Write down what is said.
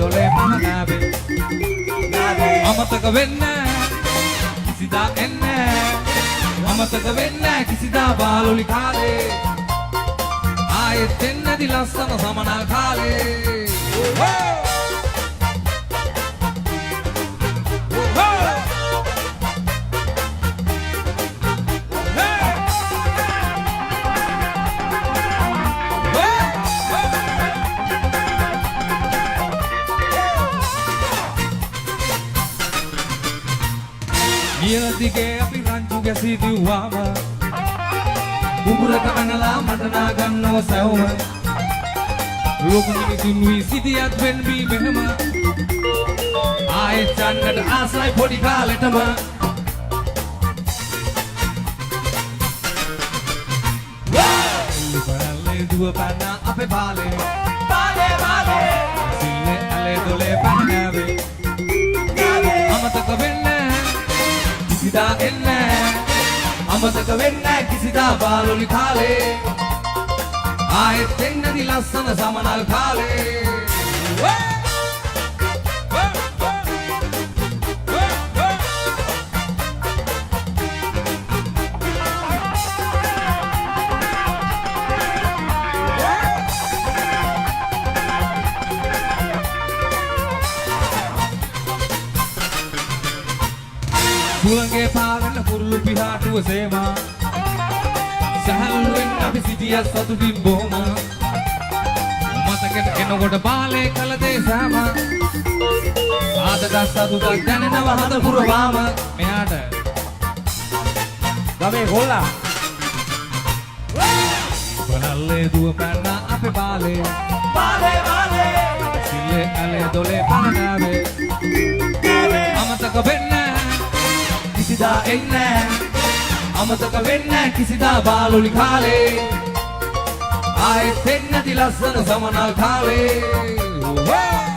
දොලේ පහනාවේ අමතක වෙන්නේ කිසිදා එන්නේ අමතක වෙන්නේ කිසිදා බාලුලි කාලේ ආයෙත් එන්නේදි ලස්සන සමනල් කාලේ දිගේ අපි රංචු ගැසී දිව්වාම කුඹුරක පැනලා මට නා ගන්නව සැවුම ලෝක මිනිසුන් වී සිටියත් වෙන් වී මෙහෙම ආයෙත් යන්නට ආසයි පොඩි කාලෙටම ඉබරල්ලේ දුව පැන අපේ බාලේ බාලේ බාලේ සිල්ලේ ඇලේ දොලේ පැනනාවේ අමතක වෙන්නේ කිසිදා එන්නේ අමතක වෙන්නේ කිසිදා බාලුලි කාලේ ආයෙත් එන්නේදි ලස්සන සමනල් කාලේ පුළගේ පාවෙන්න පුරුළු පිහාටුව සේමා සහල්ලුවෙන් අපි සිටිය සතුටින් බොහොම මතකට එනකොට බාලේ කළ දේ සෑම ආදගත් සතුටක් දැනෙනව හද පුරවාම මෙයාට ගමේ හොල්ලා බලල්ලේ දුව පැන්න අපේ බාලේ බාලේ බාලේ සිල්ලේ ඇලේ දොලේ පනනාවේ අමතක වෙන්නේ කිසිදා එන්නේ අමතක වෙන්නේ කිසිදා බාලුලි කාලේ ආයෙත් එන්නේදි ලස්සන සමනල් කාලේ